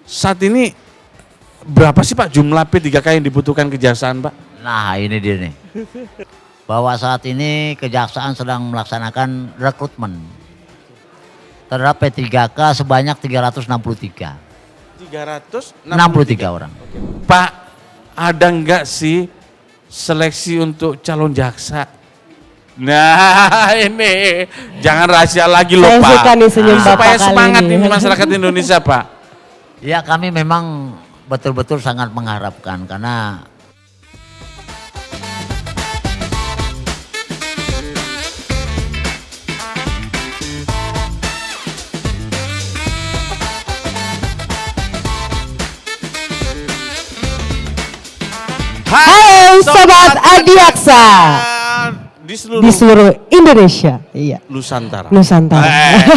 Saat ini berapa sih Pak jumlah P3K yang dibutuhkan kejaksaan Pak? Nah ini dia nih. Bahwa saat ini kejaksaan sedang melaksanakan rekrutmen terhadap P3K sebanyak 363. 363 orang. Pak, ada enggak sih seleksi untuk calon jaksa? Nah ini jangan rahasia lagi loh Saya Pak. suka nih senyum Bapak Supaya kali semangat ini. ini masyarakat Indonesia Pak. Ya kami memang betul-betul sangat mengharapkan karena Hai Sobat Adiaksa Di seluruh di seluruh Indonesia. Iya. Nusantara. Nusantara.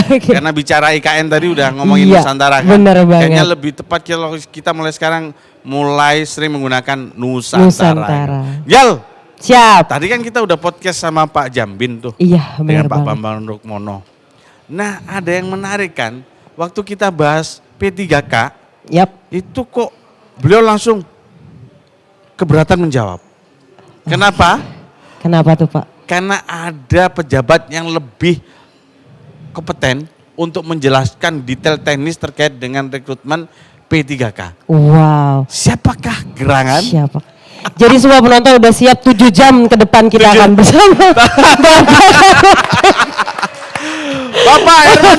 Oke. Karena bicara IKN tadi udah ngomongin Iya, Nusantara kan. bener banget. Kayaknya lebih tepat kalau kita mulai sekarang mulai sering menggunakan Nusantara. Nusantara. Jal, Siap. tadi kan kita udah podcast sama Pak Jambin tuh. Iya, Dengan benar Pak banget. Bambang Rukmono. Nah ada yang menarik kan. Waktu kita bahas P3K Yap. itu kok beliau langsung keberatan menjawab. Kenapa? Kenapa tuh Pak? Karena ada pejabat yang lebih kompeten untuk menjelaskan detail teknis terkait dengan rekrutmen P3K. Wow. Siapakah gerangan? Siapa? Jadi semua penonton udah siap 7 jam ke depan kita akan bersama. Bapak Herman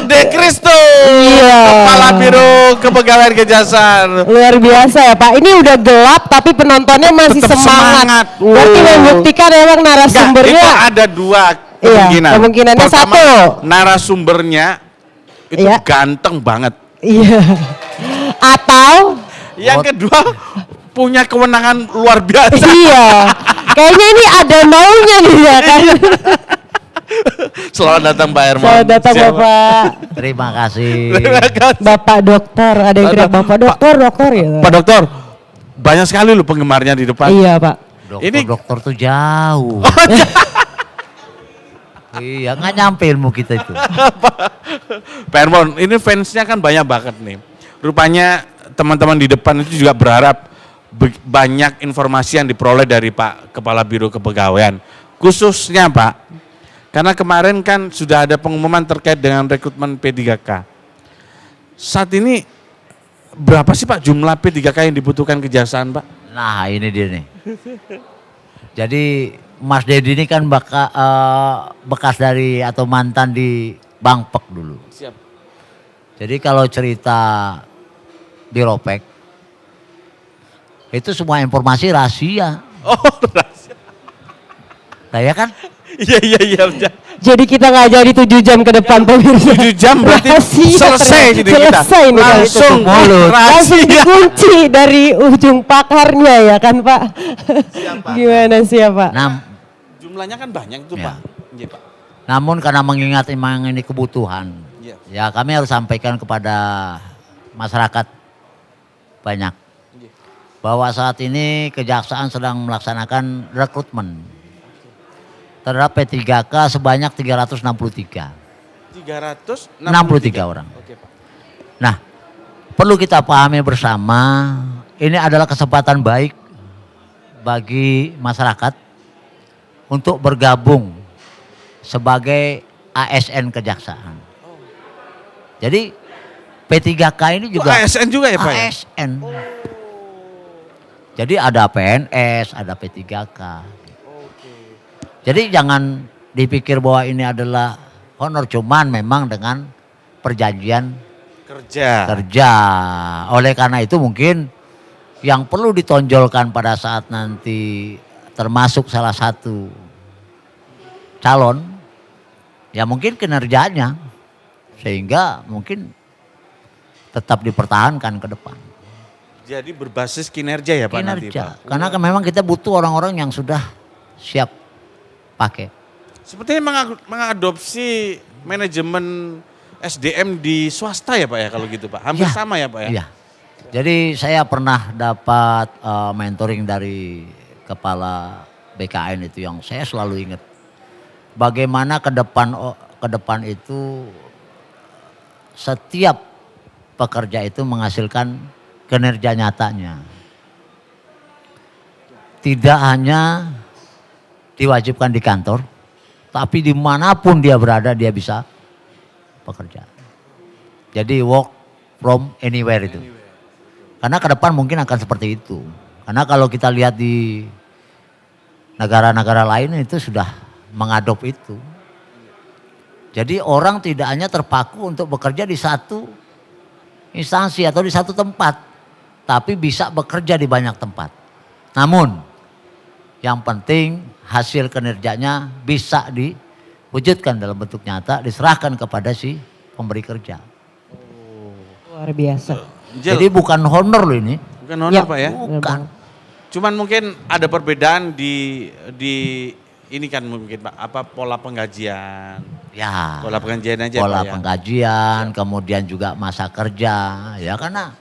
De Cristo, Iya. Kepala Biro Kepegawaian Kejaksaan. Luar biasa ya Pak. Ini udah gelap tapi penontonnya masih Tetap semangat. Berarti membuktikan emang Enggak, narasumbernya. itu ada dua Iya, kemungkinan. kemungkinannya Pertama, satu. narasumbernya itu Iya. ganteng banget. Iya. Atau Yang kedua punya kewenangan luar biasa. iya. Kayaknya ini ada maunya nih ya kan. Selamat datang Pak Herman. Selamat datang Siapa? Bapak. terima kasih. Terima kasih. Bapak dokter, ada yang kira Bapak dokter gitu. Pak Dokter, banyak sekali loh penggemarnya di depan. Iya Pak. Dokter tuh jauh. Iya nggak nyampe ilmu kita itu. Pak Herman, ini fansnya kan banyak banget nih. Rupanya teman-teman di depan itu juga berharap banyak informasi yang diperoleh dari Pak Kepala Biro Kepegawaian. Khususnya Pak, karena kemarin kan sudah ada pengumuman terkait dengan rekrutmen P3K. Saat ini berapa sih Pak jumlah P3K yang dibutuhkan kejaksaan Pak? Nah ini dia nih. Jadi Mas Dedi ini kan bekas dari atau mantan di Bangpek dulu. Siap. Jadi kalau cerita Biropek itu semua informasi rahasia. Oh, rahasia. Nah ya kan? Iya. Jadi kita nggak jadi 7 jam ke depan pemirsa. 7 jam berarti Rahasia selesai ternyata. jadi kita. Selesai nih Pak. Langsung mulut. Langsung rahasia. dikunci dari ujung pakarnya ya kan Pak. Gimana sih ya Pak? Jumlahnya kan banyak tuh Ya. Pak. Iya Pak. Namun karena mengingat memang ini kebutuhan, Iya. ya kami harus sampaikan kepada masyarakat banyak bahwa saat ini kejaksaan sedang melaksanakan rekrutmen terhadap P3K sebanyak 363. 363 orang. Oke Pak. Nah, perlu kita pahami bersama, ini adalah kesempatan baik bagi masyarakat untuk bergabung sebagai ASN kejaksaan. Jadi P3K ini juga ASN juga ya Pak ya? ASN. Jadi ada PNS, ada P3K. Jadi jangan dipikir bahwa ini adalah honor, cuman memang dengan perjanjian kerja. Oleh karena itu mungkin yang perlu ditonjolkan pada saat nanti termasuk salah satu calon, ya mungkin kinerjanya, sehingga mungkin tetap dipertahankan ke depan. Jadi berbasis kinerja ya Pak nanti Kinerja, Pak? karena kan memang kita butuh orang-orang yang sudah siap pakai. Sepertinya mengadopsi manajemen SDM di swasta ya Pak ya kalau gitu Pak? Hampir Ya, sama ya Pak ya? Iya. Jadi saya pernah dapat mentoring dari kepala BKN itu yang saya selalu ingat. Bagaimana ke depan itu setiap pekerja itu menghasilkan kinerja nyatanya. Tidak hanya diwajibkan di kantor, tapi dimanapun dia berada dia bisa bekerja. Jadi work from anywhere itu. Karena ke depan mungkin akan seperti itu. Karena kalau kita lihat di negara-negara lain itu sudah mengadop itu. Jadi orang tidak hanya terpaku untuk bekerja di satu instansi atau di satu tempat, tapi bisa bekerja di banyak tempat. Namun yang penting hasil kinerjanya bisa diwujudkan dalam bentuk nyata, diserahkan kepada si pemberi kerja. Luar biasa. Jadi bukan honor loh ini. Bukan honor Ya. Pak ya? Bukan. Cuman mungkin ada perbedaan di ini kan mungkin Pak, apa pola penggajian. Ya. Pola penggajian aja Pola Pak ya. penggajian, kemudian juga masa kerja. Ya karena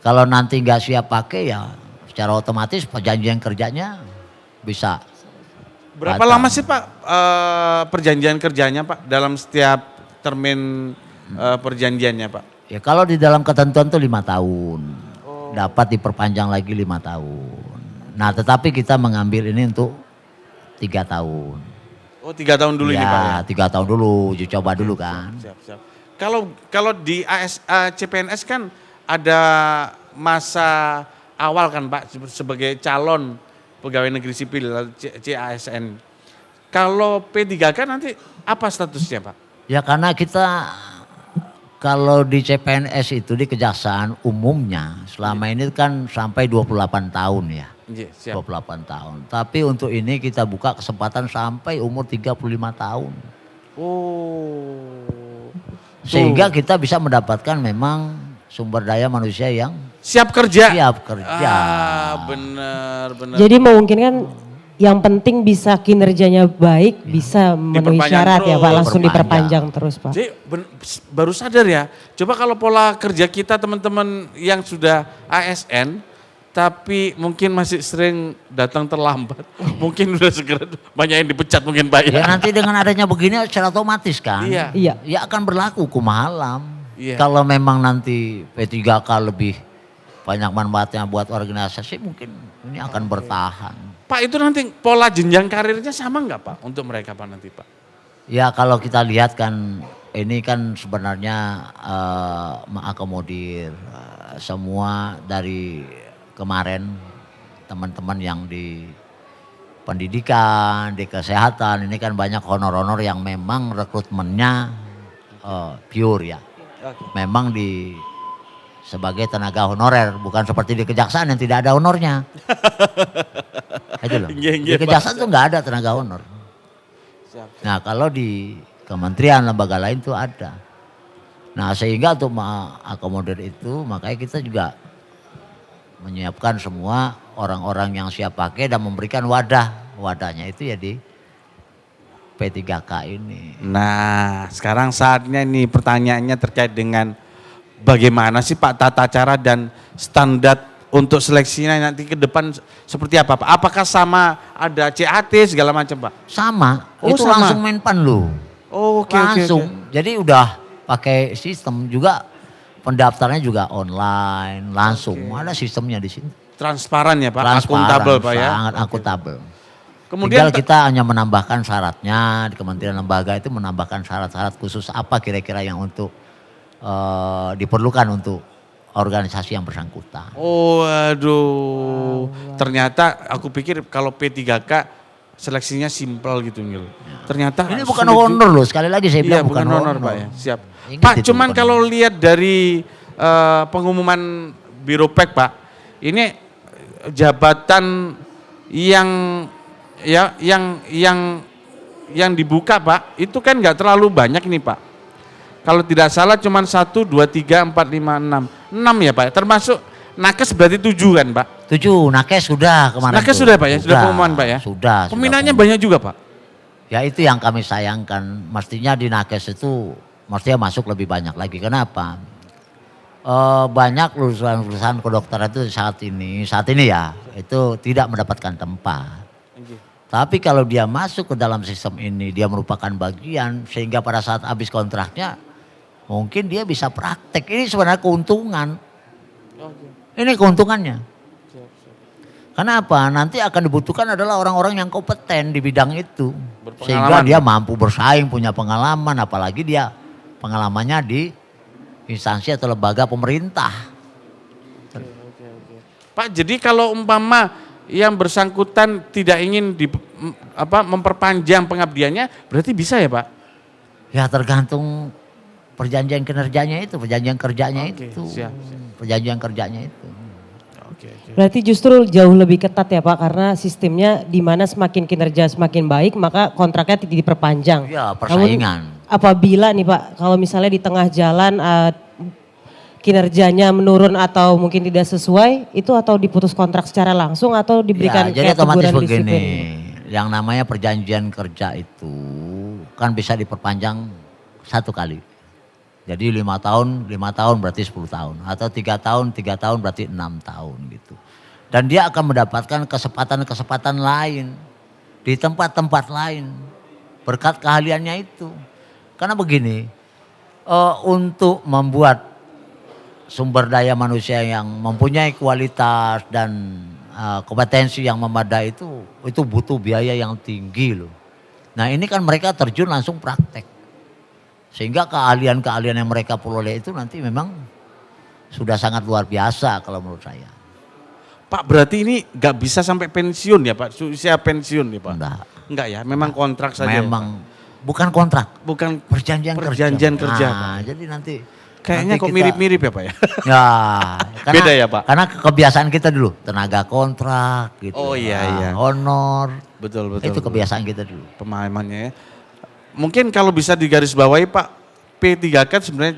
kalau nanti nggak siap pakai ya secara otomatis perjanjian kerjanya bisa. Berapa batal. lama sih Pak perjanjian kerjanya Pak dalam setiap termin perjanjiannya Pak? Ya kalau di dalam ketentuan tuh 5 tahun. Dapat diperpanjang lagi 5 tahun. Nah tetapi kita mengambil ini untuk 3 tahun. Oh 3 tahun dulu ini Pak ya? Ya 3 tahun dulu, uji coba dulu kan. Siap. Kalau di CPNS kan ada masa awal kan Pak sebagai calon pegawai negeri sipil CASN. Kalau P3K nanti apa statusnya Pak? Ya karena kita kalau di CPNS itu di kejaksaan umumnya selama ini kan sampai 28 tahun ya. Iya, siap. 28 tahun. Tapi untuk ini kita buka kesempatan sampai umur 35 tahun. Oh. Sehingga kita bisa mendapatkan memang sumber daya manusia yang Siap kerja. siap kerja. Benar. Jadi memungkinkan yang penting bisa kinerjanya baik, bisa memenuhi Diperpanjang syarat ya Pak, terus. langsung diperpanjang terus Pak. Jadi baru sadar ya. Coba kalau pola kerja kita teman-teman yang sudah ASN, tapi mungkin masih sering datang terlambat, mungkin udah segera banyak yang dipecat mungkin Pak ya. Ya nanti dengan adanya begini secara otomatis kan. Iya. Iya. Ya akan berlaku hukum halam. Iya. Kalau memang nanti P3K lebih banyak manfaatnya buat organisasi mungkin ini akan bertahan. Pak itu nanti pola jenjang karirnya sama nggak Pak untuk mereka Pak nanti Pak? Ya kalau kita lihat kan ini kan sebenarnya mengakomodir semua dari kemarin teman-teman yang di pendidikan, di kesehatan ini kan banyak honor-honor yang memang rekrutmennya pure ya. Memang sebagai tenaga honorer, bukan seperti di kejaksaan yang tidak ada honornya. Itu loh. Di kejaksaan tuh nggak ada tenaga honor. Nah kalau di kementerian lembaga lain tuh ada. Nah sehingga untuk mengakomodir itu makanya kita juga menyiapkan semua orang-orang yang siap pakai dan memberikan wadahnya itu ya di P3K ini. Nah sekarang saatnya nih pertanyaannya terkait dengan bagaimana sih Pak tata cara dan standar untuk seleksinya nanti ke depan seperti apa Pak? Apakah sama ada CAT segala macam Pak? Sama, Oh, itu sama. langsung Menpan loh. Oh, oke. Langsung. Jadi udah pakai sistem juga pendaftarannya juga online, langsung. Ada sistemnya di sini. Transparan ya Pak, Transparan, akuntabel Pak ya. sangat akuntabel. Kemudian Tinggal kita hanya menambahkan syaratnya di Kementerian Lembaga itu menambahkan syarat-syarat khusus apa kira-kira yang untuk diperlukan untuk organisasi yang bersangkutan. Oh aduh, ternyata aku pikir kalau P3K seleksinya simpel gitu Ngil. Ternyata Ini bukan sulit honor loh, sekali lagi saya Iya bilang bukan honor Pak ya, siap. Ingat Pak itu, cuman bukan kalau honor. lihat dari pengumuman Biro Pek Pak, ini jabatan yang dibuka Pak, itu kan nggak terlalu banyak ini Pak. Kalau tidak salah cuma 1, 2, 3, 4, 5, 6. 6 ya Pak, termasuk nakes berarti 7 kan Pak? 7, nakes sudah kemarin. Nakes tuh. sudah Pak ya, sudah pengumuman Pak ya? Sudah. Peminatnya pengumuman. banyak juga Pak? Ya itu yang kami sayangkan, mestinya di nakes itu mestinya masuk lebih banyak lagi. Kenapa? Banyak lulusan kedokteran itu saat ini ya itu tidak mendapatkan tempat. Tapi kalau dia masuk ke dalam sistem ini dia merupakan bagian sehingga pada saat habis kontraknya mungkin dia bisa praktek. Ini sebenarnya keuntungan. Ini keuntungannya. Kenapa? Nanti akan dibutuhkan adalah orang-orang yang kompeten di bidang itu. Sehingga dia mampu bersaing, punya pengalaman. Apalagi dia pengalamannya di instansi atau lembaga pemerintah. Pak, jadi kalau umpama yang bersangkutan tidak ingin memperpanjang pengabdiannya, berarti bisa ya Pak? Ya tergantung perjanjian kinerjanya itu, perjanjian kerjanya itu. Siap. Perjanjian kerjanya itu. Berarti justru jauh lebih ketat ya Pak, karena sistemnya di mana semakin kinerja semakin baik maka kontraknya tidak diperpanjang. Ya persaingan. Namun, apabila nih Pak, kalau misalnya di tengah jalan kinerjanya menurun atau mungkin tidak sesuai, itu atau diputus kontrak secara langsung atau diberikan ya, jadi kayak otomatis teguran begini, disiplin. yang namanya perjanjian kerja itu kan bisa diperpanjang 1 kali. Jadi 5 tahun berarti 10 tahun. Atau 3 tahun berarti 6 tahun gitu. Dan dia akan mendapatkan kesempatan-kesempatan lain di tempat-tempat lain berkat keahliannya itu. Karena begini, untuk membuat sumber daya manusia yang mempunyai kualitas dan kompetensi yang memadai itu butuh biaya yang tinggi loh. Nah ini kan mereka terjun langsung praktek. Sehingga keahlian-keahlian yang mereka peroleh itu nanti memang sudah sangat luar biasa kalau menurut saya. Pak, berarti ini nggak bisa sampai pensiun ya Pak? Usia pensiun nih Pak? Enggak ya, memang kontrak saja. Memang ya, bukan kontrak, bukan perjanjian kerja. Pak. Jadi nanti kayaknya kok mirip-mirip ya Pak ya? Ya, karena, beda ya Pak? Karena kebiasaan kita dulu tenaga kontrak gitu. Oh iya. Honor. Betul. Itu kebiasaan kita dulu. Pemahamannya ya. Mungkin kalau bisa digarisbawahi Pak, P3K sebenarnya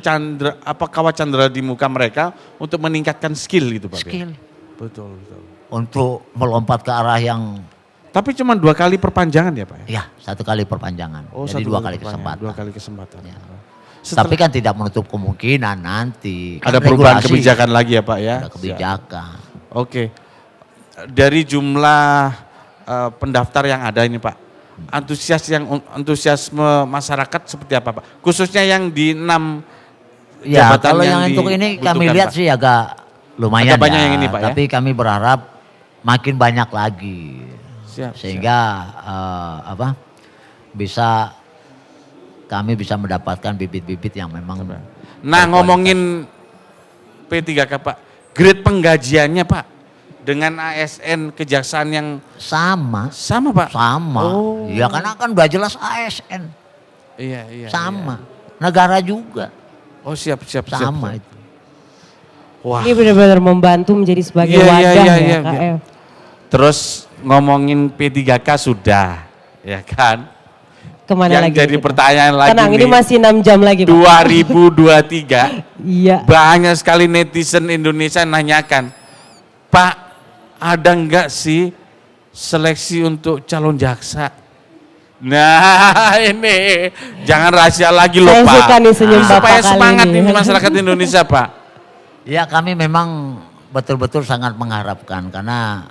kawat candra di muka mereka untuk meningkatkan skill gitu Pak. Skill. Betul. Untuk melompat ke arah yang. Tapi cuma 2 kali perpanjangan ya Pak ya? Ya, 1 kali perpanjangan. Oh, jadi 2 kali kesempatan. 2 kali kesempatan. Ya. Tapi kan tidak menutup kemungkinan nanti. Ada perubahan kebijakan lagi ya Pak ya? Ada kebijakan. Oke. Dari jumlah pendaftar yang ada ini Pak, antusiasme masyarakat seperti apa Pak? Khususnya yang di 6 ya, jabatan kalau yang untuk ini kami lihat Pak, sih agak lumayan agak banyak ya, yang ini Pak tapi kami berharap makin banyak lagi. Sehingga kami bisa mendapatkan bibit-bibit yang memang. Nah ngomongin P3K Pak, grade penggajiannya Pak dengan ASN kejaksaan yang sama Pak? Sama. Oh. Ya karena kan udah jelas ASN. Iya. Sama. Negara juga. Oh siap. Sama itu. Wah. Ini benar-benar membantu menjadi sebagai wadah ya KF. Terus ngomongin P3K sudah, ya kan? Kemana yang lagi? jadi pertanyaan lagi Tenang, nih, ini masih 6 jam lagi Pak. 2023, iya. banyak sekali netizen Indonesia nanyakan, Pak ada enggak sih seleksi untuk calon jaksa? Nah ini, jangan rahasia lagi loh Pak. Saya suka nih senyum Bapak supaya kali semangat ini. ini masyarakat Indonesia Pak. Ya kami memang betul-betul sangat mengharapkan karena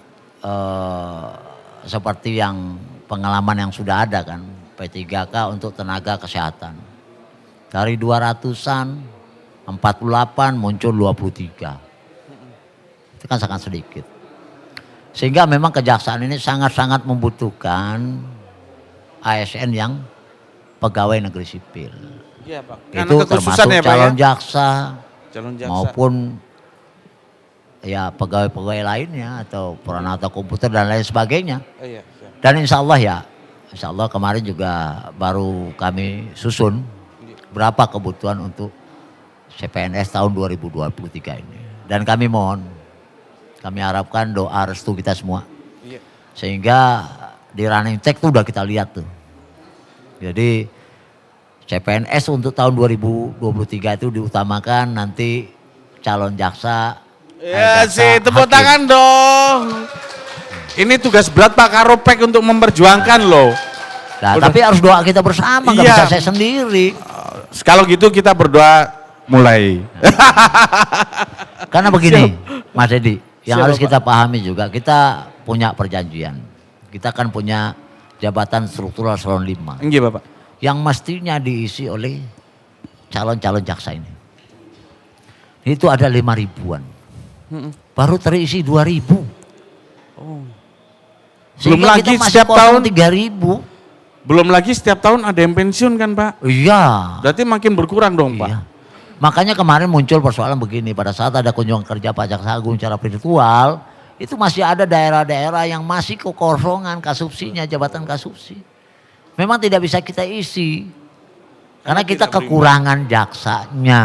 seperti yang pengalaman yang sudah ada kan P3K untuk tenaga kesehatan. Dari 200-an 48 muncul 23. Itu kan sangat sedikit. Sehingga memang kejaksaan ini sangat-sangat membutuhkan ASN yang pegawai negeri sipil. Iya Pak. Itu termasuk ya, Pak, calon ya? jaksa maupun ya pegawai-pegawai lainnya atau peranata komputer dan lain sebagainya. Iya. Dan insya Allah kemarin juga baru kami susun berapa kebutuhan untuk CPNS tahun 2023 ini. Dan kami harapkan doa restu kita semua. Iya. Sehingga di running check tuh udah kita lihat tuh. Jadi CPNS untuk tahun 2023 itu diutamakan, nanti calon jaksa. Ya sih, tepuk tangan dong. Ini tugas berat Pak Karopek untuk memperjuangkan loh. Nah, tapi harus doa kita bersama, nggak bisa saya sendiri. Kalau gitu kita berdoa mulai. Karena begini, Mas Edi, yang harus kita pahami juga, kita punya perjanjian. Kita kan punya jabatan struktural eselon 5. Iya Bapak. Yang mestinya diisi oleh calon-calon jaksa ini. Itu ada 5 ribuan. Baru terisi 2.000. Belum Sehingga lagi kita masih setiap tahun 3.000. Belum lagi setiap tahun ada yang pensiun kan Pak? Iya. Berarti makin berkurang dong Pak. Iya. Makanya kemarin muncul persoalan begini, pada saat ada kunjungan kerja Pak Jaksa Agung secara virtual, itu masih ada daerah-daerah yang masih kekosongan kasubsinya, jabatan kasubsi. Memang tidak bisa kita isi. Karena kita tidak kekurangan jaksanya.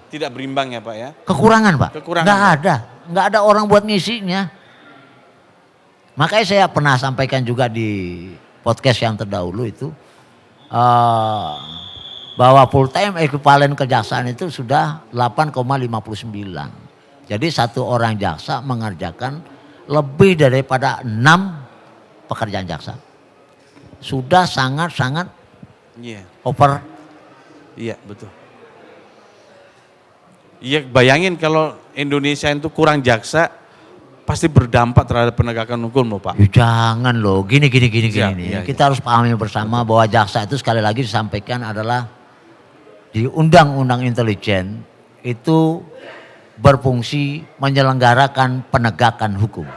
Tidak berimbang ya Pak ya? Kekurangan Pak. Kekurangan, Nggak Pak. ada. Nggak ada orang buat ngisinya. Makanya saya pernah sampaikan juga di podcast yang terdahulu itu. Bahwa full time equivalent kejaksaan itu sudah 8,59. Jadi satu orang jaksa mengerjakan lebih daripada 6 pekerjaan jaksa. Sudah sangat-sangat over. Iya betul. Iya bayangin kalau Indonesia itu kurang jaksa pasti berdampak terhadap penegakan hukum loh Pak. Ya jangan loh, gini nih. Iya. Kita harus pahami bersama bahwa jaksa itu sekali lagi disampaikan adalah di Undang-Undang Intelijen itu berfungsi menyelenggarakan penegakan hukum.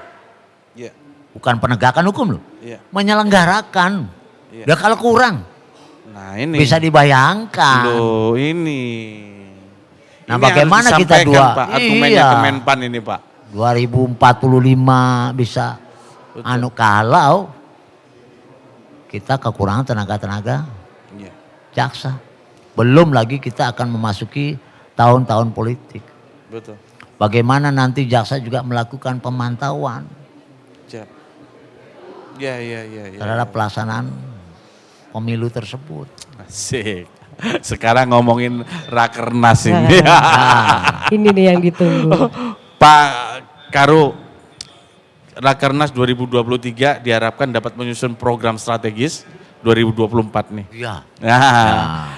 Iya. Bukan penegakan hukum loh, Iya. menyelenggarakan. Iya. Ya kalau kurang Nah ini. bisa dibayangkan. Loh ini. Nah, Ini bagaimana harus kita disampaikan, dua- Pak, argumennya iya. Kemenpan ini Pak. 2045 bisa Betul. kalau kita kekurangan tenaga-tenaga Iya. jaksa. Belum lagi kita akan memasuki tahun-tahun politik. Betul. Bagaimana nanti jaksa juga melakukan pemantauan Siap. Iya. terhadap pelaksanaan pemilu tersebut. Asik. Sekarang ngomongin Rakernas ini. Ini nih yang ditunggu. Pak Karu, Rakernas 2023 diharapkan dapat menyusun program strategis 2024 nih. Iya. Nah,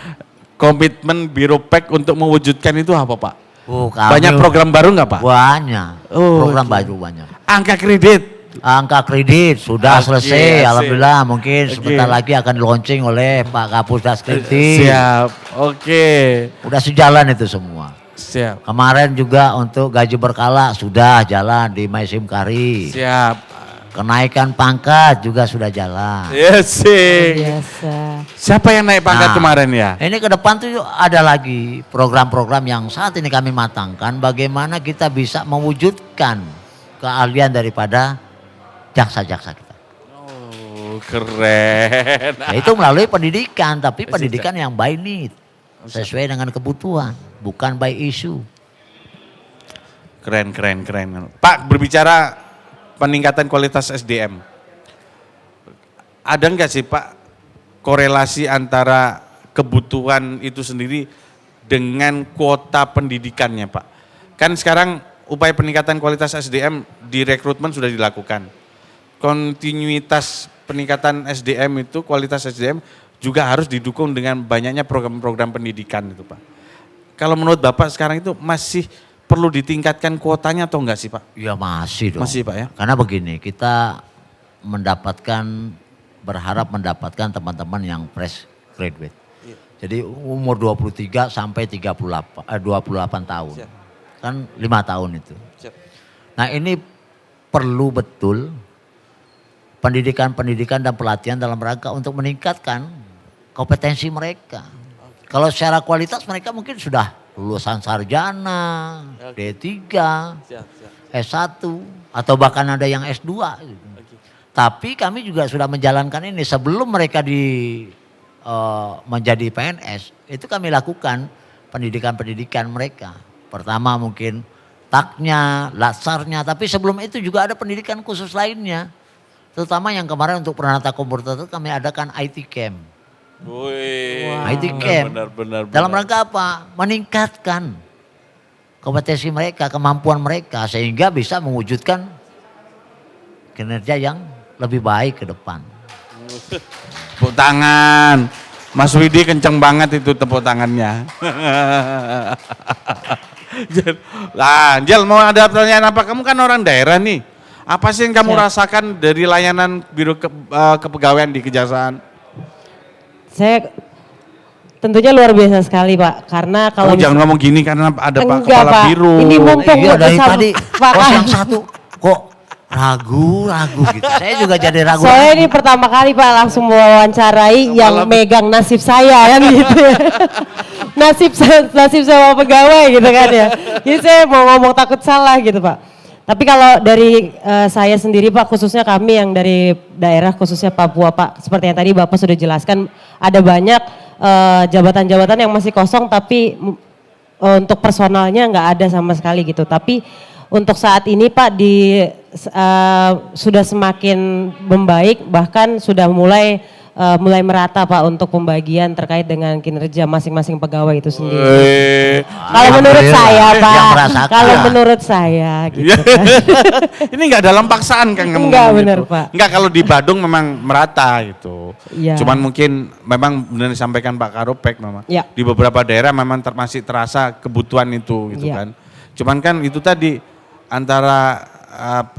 komitmen Biro PEK untuk mewujudkan itu apa Pak? Kami Banyak program baru nggak Pak? Banyak. Oh, Program oke. baru banyak. Angka kredit. Angka kredit sudah Oke, selesai, asik. alhamdulillah. Mungkin Oke. sebentar lagi akan launching oleh Pak Kapusdas Kredit. Siap, oke. Udah sejalan itu semua. Siap, Kemarin juga untuk gaji berkala sudah jalan di Maisim Kari. siap. Kenaikan pangkat juga sudah jalan. Yes, sih. Biasa. Siapa yang naik pangkat Nah, kemarin ya? Ini ke depan tuh ada lagi program-program yang saat ini kami matangkan. Bagaimana kita bisa mewujudkan keahlian daripada jaksa-jaksa kita. Oh, keren. Ya, itu melalui pendidikan, tapi pendidikan yang by need. Sesuai dengan kebutuhan, bukan by issue. Keren. Pak, berbicara peningkatan kualitas SDM. Ada nggak sih Pak korelasi antara kebutuhan itu sendiri dengan kuota pendidikannya Pak? Kan sekarang upaya peningkatan kualitas SDM di rekrutmen sudah dilakukan. Kontinuitas peningkatan SDM itu, kualitas SDM juga harus didukung dengan banyaknya program-program pendidikan itu Pak. Kalau menurut Bapak sekarang itu masih perlu ditingkatkan kuotanya atau enggak sih Pak? Ya masih dong. Masih Pak ya? Karena begini, kita berharap mendapatkan teman-teman yang fresh graduate. Iya. Jadi umur 23 sampai 28 tahun. Siap. Kan 5 tahun itu. Siap. Nah ini perlu betul pendidikan dan pelatihan dalam rangka untuk meningkatkan kompetensi mereka. Kalau secara kualitas mereka mungkin sudah lulusan sarjana, D3, S1, atau bahkan ada yang S2. Gitu. Tapi kami juga sudah menjalankan ini sebelum mereka menjadi PNS, itu kami lakukan pendidikan mereka. Pertama mungkin taknya, latsarnya, tapi sebelum itu juga ada pendidikan khusus lainnya. Terutama yang kemarin untuk penata komputer itu kami adakan IT Camp. Wih, IT Camp. benar. Dalam rangka apa? Meningkatkan kompetensi mereka, kemampuan mereka sehingga bisa mewujudkan kinerja yang lebih baik ke depan. Tepuk tangan. Mas Widi kenceng banget itu tepuk tangannya. Lah, Angel mau ada pertanyaan apa? Kamu kan orang daerah nih. Apa sih yang kamu rasakan dari layanan Biro Kepegawaian di Kejaksaan? Saya Tentunya luar biasa sekali Pak, karena kalau jangan ngomong gini karena ada Pak enggak, Kepala Pak. Biro. Ini mumpung Iya dari sama tadi Pak pos Kang. yang satu kok ragu gitu. Saya juga jadi ragu. Soalnya ini pertama kali Pak langsung mewawancarai yang megang nasib saya kan gitu ya. nasib sama pegawai gitu kan ya. Jadi saya mau ngomong takut salah gitu Pak. Tapi kalau dari saya sendiri Pak, khususnya kami yang dari daerah khususnya Papua Pak, seperti yang tadi Bapak sudah jelaskan, ada banyak jabatan-jabatan yang masih kosong tapi untuk personalnya nggak ada sama sekali gitu. Tapi untuk saat ini Pak sudah semakin membaik, bahkan sudah mulai merata Pak untuk pembagian terkait dengan kinerja masing-masing pegawai itu sendiri. Kalau menurut saya Pak, kalau menurut saya gitu kan. Ini nggak dalam paksaan kan ngomong Enggak gitu. benar Pak. Enggak, kalau di Badung memang merata gitu. Iya. Cuman mungkin memang benar disampaikan Pak Karopek memang. Ya. Di beberapa daerah memang masih terasa kebutuhan itu gitu Ya. kan. Cuman kan itu tadi antara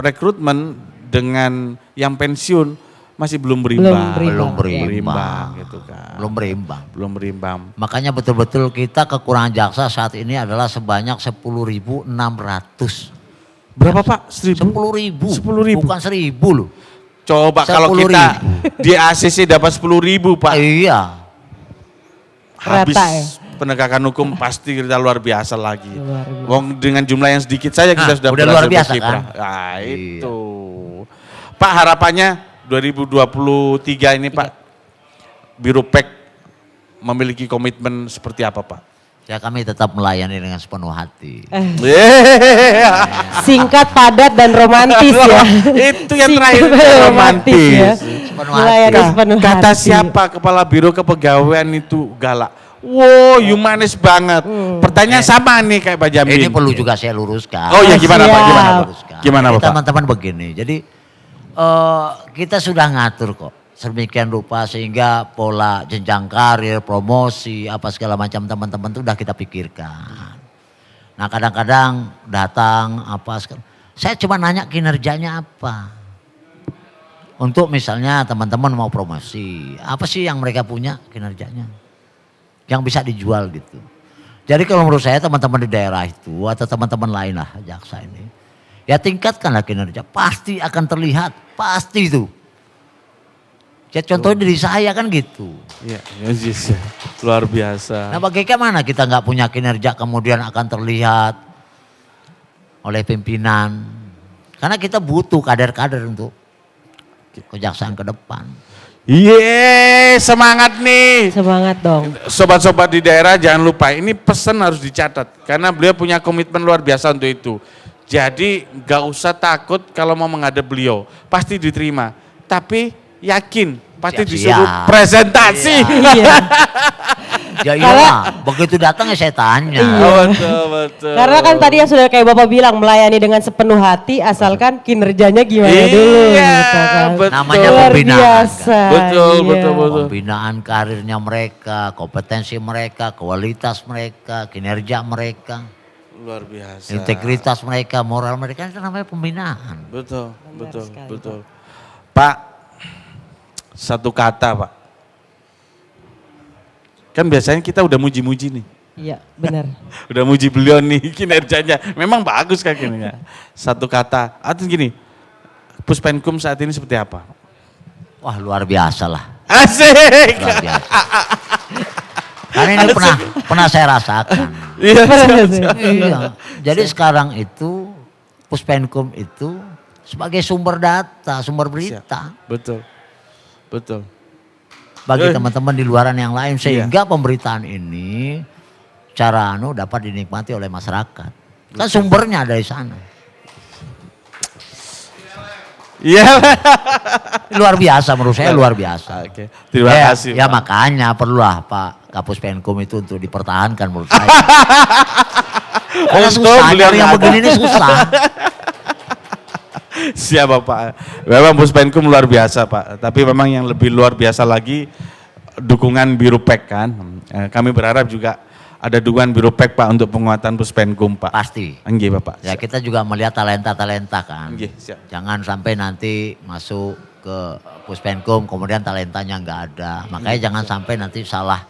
rekrutmen dengan yang pensiun masih belum berimbang. Belum berimbang. Berimbang gitu kan. Belum berimbang. Belum berimbang. Makanya betul-betul kita kekurangan jaksa saat ini adalah sebanyak 10.600. Berapa Pak? 10.000? 10.000. 10.000. Bukan 1.000 loh. Coba kalau 10.000. kita di ACC dapat 10.000 Pak. Iya. Habis Rata ya? penegakan hukum pasti kita luar biasa lagi. Luar biasa. Wong dengan jumlah yang sedikit saja kita sudah udah berhasil luar biasa berkiprah. kan? Nah, Iya. itu. Pak harapannya 2023 ini Pak Biro Pek memiliki komitmen seperti apa Pak? Ya kami tetap melayani dengan sepenuh hati. Singkat, padat dan romantis ya. Itu yang Singkat terakhir dan romantis. ya. Sepenuh Melayani hati. sepenuh Kata hati. siapa kepala biro kepegawaian itu galak? Wow, humanis banget. Pertanyaan sama nih kayak Pak Jamin. Ini perlu juga saya luruskan. Oh ya gimana Pak? Gimana Pak? Luruskan. Gimana Jadi Pak? teman-teman begini, jadi kita sudah ngatur kok sedemikian rupa sehingga pola jenjang karir, promosi, apa segala macam teman-teman itu udah kita pikirkan. Nah kadang-kadang datang saya cuma nanya kinerjanya apa. Untuk misalnya teman-teman mau promosi, apa sih yang mereka punya kinerjanya? Yang bisa dijual gitu. Jadi kalau menurut saya teman-teman di daerah itu atau teman-teman lain lah jaksa ini. Ya tingkatkanlah kinerja, pasti akan terlihat, pasti itu. Ya contohnya diri saya kan gitu. Iya, yes. Luar biasa. Nah bagaimana kita nggak punya kinerja kemudian akan terlihat oleh pimpinan. Karena kita butuh kader-kader untuk kejaksaan ke depan. Iya, semangat nih. Semangat dong. Sobat-sobat di daerah jangan lupa, ini pesan harus dicatat. Karena beliau punya komitmen luar biasa untuk itu. Jadi gak usah takut kalau mau menghadap beliau. Pasti diterima. Tapi yakin, pasti Siap-siap. disuruh presentasi. Iya. Ya iya, begitu datang ya saya tanya. Iya. Betul. Karena kan tadi yang sudah kayak Bapak bilang melayani dengan sepenuh hati asalkan kinerjanya gimana dulu Iya, gitu kan. betul. Namanya Luar pembinaan. biasa. Betul, iya. betul. Pembinaan karirnya mereka, kompetensi mereka, kualitas mereka, kinerja mereka, Luar biasa. integritas mereka, moral mereka itu namanya pembinaan. Betul. sekali, Pak, satu kata Pak. Kan biasanya kita udah muji-muji nih. Iya, benar. Udah muji beliau nih kinerjanya. Memang bagus kan kinerjanya. Satu kata, atau gini, Puspenkum saat ini seperti apa? Wah luar biasa lah, Asik. luar biasa. Karena ini pernah saya rasakan. Iya. Iya. Jadi sekarang itu Puspenkum itu sebagai sumber data, sumber berita Betul. bagi teman-teman di luaran yang lain sehingga pemberitaan ini cara dapat dinikmati oleh masyarakat. Kan sumbernya dari sana. Iya. Luar biasa menurut saya, luar biasa. Oke. Terima kasih. Ya Pak. makanya perlulah Pak Kapus Penkum itu untuk dipertahankan menurut saya. Karena Untung susah, beliau nyari yang nggak ada. begini ini susah. Siap Pak. Memang Puspenkum luar biasa Pak. Tapi memang yang lebih luar biasa lagi dukungan Biro Pek kan. Kami berharap juga ada dukungan Biro Pek Pak untuk penguatan Puspenkum Pak. Pasti. Enggih Bapak. Ya kita juga melihat talenta-talenta kan. Nggih, siap. Jangan sampai nanti masuk ke Puspenkum kemudian talentanya nggak ada. Makanya jangan sampai nanti salah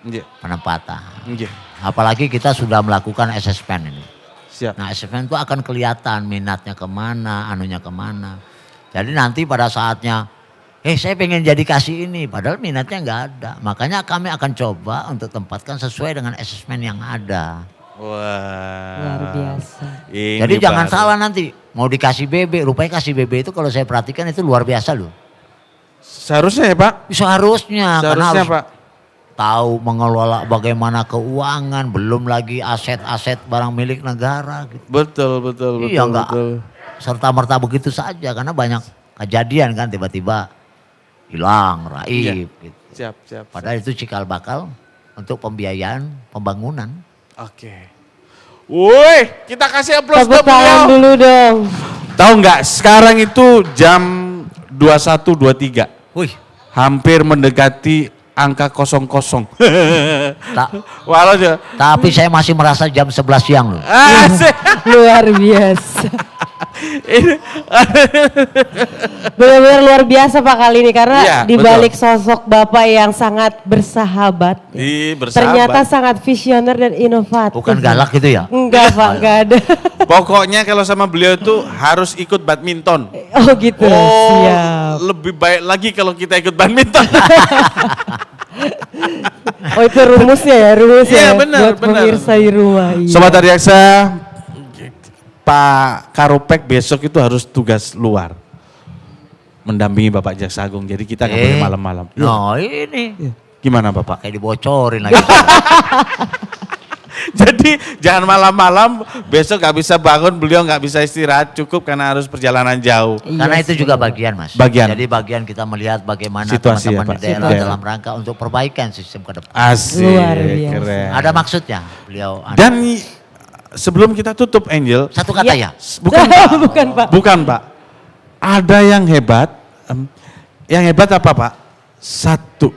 Nggih. penempatan. Nggih. Apalagi kita sudah melakukan assessment ini. Siap. Nah assessment itu akan kelihatan minatnya kemana, anunya kemana. Jadi nanti pada saatnya, saya pengen jadi kasih ini, padahal minatnya nggak ada. Makanya kami akan coba untuk tempatkan sesuai dengan assessment yang ada. Wah. Luar biasa. Ini Jadi jangan baru. salah nanti, mau dikasih BB, rupanya kasih BB itu kalau saya perhatikan itu luar biasa loh. Seharusnya ya Pak. Seharusnya, karena Seharusnya harus Pak. tahu mengelola bagaimana keuangan, belum lagi aset-aset barang milik negara. Gitu. Betul. Iya enggak serta-merta begitu saja karena banyak kejadian kan tiba-tiba hilang, raib. Gitu. Siap. Padahal itu cikal bakal untuk pembiayaan pembangunan. Oke. Woi, kita kasih aplaus Tepuk untuk tangan beliau. dulu dong. Tahu nggak sekarang itu jam 21.23. Wih, Hampir mendekati angka 00. Walau aja. tapi saya masih merasa jam 11 siang loh. Asik. Luar biasa. Ini Benar-benar luar biasa Pak kali ini karena Iya, di balik betul. sosok Bapak yang sangat bersahabat. bersahabat. Ternyata sangat visioner dan inovatif. Bukan galak gitu ya? Enggak Pak, enggak ada. Pokoknya kalau sama beliau itu harus ikut badminton. Oh gitu, siap. Lebih baik lagi kalau kita ikut badminton. Oh itu rumusnya ya, Iya, benar, buat benar. pemirsa di rumah. Iya. Sobat Ariaksa, Pak Karopek besok itu harus tugas luar. Mendampingi Bapak Jaksa Agung. Jadi kita nggak boleh malam-malam. Iya. No ini. Gimana Bapak? Kayak dibocorin lagi. Jadi jangan malam-malam, besok nggak bisa bangun, beliau nggak bisa istirahat cukup karena harus perjalanan jauh. Karena itu juga bagian mas. Bagian. Jadi bagian kita melihat bagaimana Situasi ya, teman-teman Pak. di daerah Situasi. dalam rangka untuk perbaikan sistem ke depan. Asik, Luar biasa. keren. Ada maksudnya beliau. Dan sebelum kita tutup Angel, satu kata ya. bukan Pak. Bukan Pak. Bukan Pak. Ada yang hebat. Yang hebat apa Pak? Satu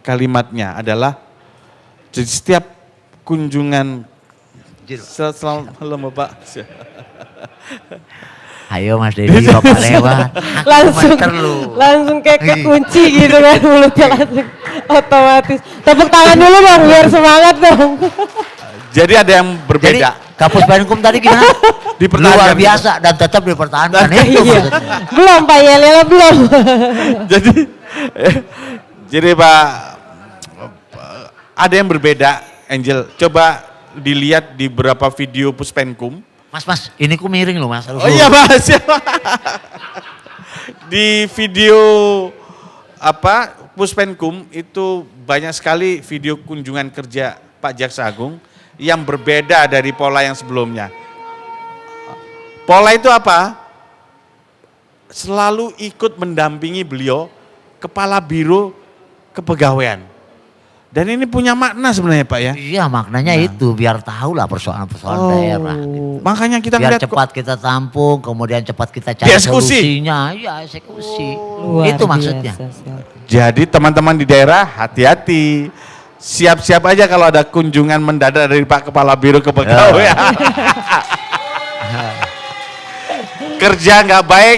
kalimatnya adalah jadi setiap kunjungan selamat malam Bapak. Ayo Mas Dedi, Bapak lewat. Langsung kayak kekunci gitu kan mulutnya langsung otomatis. Tepuk tangan dulu dong biar semangat dong. Jadi ada yang Jadi berbeda. Kapus Penkum tadi gimana? Dipertahankan. Luar biasa dan tetap dipertahankan. Itu Iya. maksudnya. Belum Pak Yelela belum. jadi Pak ada yang berbeda Angel. Coba dilihat di beberapa video Puspenkum. Mas, ini ku miring loh mas. Oh iya Mas. Di video Puspenkum itu banyak sekali video kunjungan kerja Pak Jaksa Agung yang berbeda dari pola yang sebelumnya. Pola itu apa? Selalu ikut mendampingi beliau, kepala biro kepegawaian. Dan ini punya makna sebenarnya Pak ya. Iya maknanya itu biar tahu lah persoalan-persoalan daerah. Gitu. Makanya kita Biar ngeliat cepat kita tampung, kemudian cepat kita cari Dieksekusi. solusinya. Iya eksekusi. Luar Itu maksudnya. biasa, siap. Jadi teman-teman di daerah hati-hati. Siap-siap aja kalau ada kunjungan mendadak dari Pak Kepala Biro Kepegawaian. Kerja nggak baik,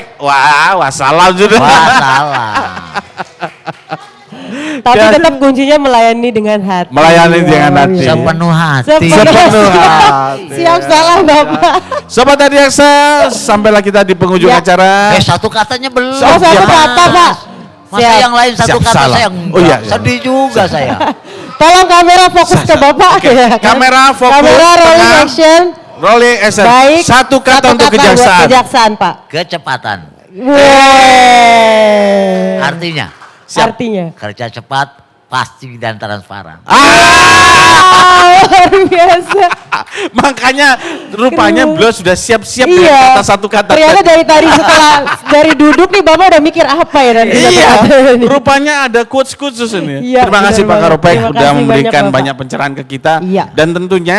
wassalam sudah. Wah salah. Tapi Dan- tetap kuncinya melayani dengan hati. Melayani dengan Wow, hati. iya. Sepenuh hati. Sepenuh hati. Siap salah Bapak. Sobat Adiaksa, sampailah kita di penghujung Ya. acara. Satu katanya belum. Oh, satu Mas. kata, Pak. Masa Siap. yang lain satu Siap, kata salah. saya enggak. Oh, iya, iya. Sedih juga saya. Tolong kamera fokus ke Bapak. Oke, ya kan? kamera fokus, Kamera rolling tengah. action. Rolling action. Baik. Satu kata untuk buat kejaksaan. kejaksaan Pak. Kecepatan. Wow. Artinya Artinya. kerja cepat, pasti dan transparan. Luar biasa. Makanya rupanya Keren. beliau sudah siap-siap Iya. dengan kata satu kata. Ternyata dari tadi setelah dari duduk nih Bapak udah mikir apa ya nanti. Iya, satu kata ini. rupanya ada quotes khusus ini. Iya, Terima kasih benar Pak banget. Karopek Terima sudah kasih memberikan banyak, Bapak. banyak pencerahan ke kita. Iya. Dan tentunya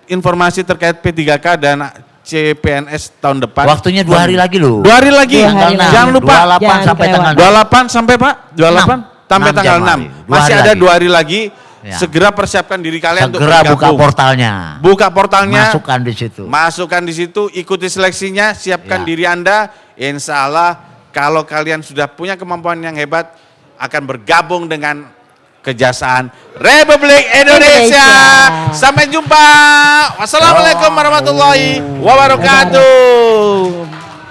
informasi terkait P3K dan CPNS tahun depan. Waktunya 2 hari lagi loh. 2 hari lagi. 2 hari lagi. Jangan lupa. 28 Jangan sampai tanggal kelewat. 28 sampai Pak? 28 sampai 6 tanggal 6. Januari. 2 Masih hari ada lagi. 2 hari lagi. Ya. Segera persiapkan diri kalian untuk Segera buka bergabung. portalnya. Buka portalnya. Masukkan di situ. Masukkan di situ, ikuti seleksinya, siapkan Ya. diri Anda. Insya Allah kalau kalian sudah punya kemampuan yang hebat, akan bergabung dengan Kejaksaan Republik Indonesia. Sampai jumpa. Wassalamualaikum warahmatullahi wabarakatuh.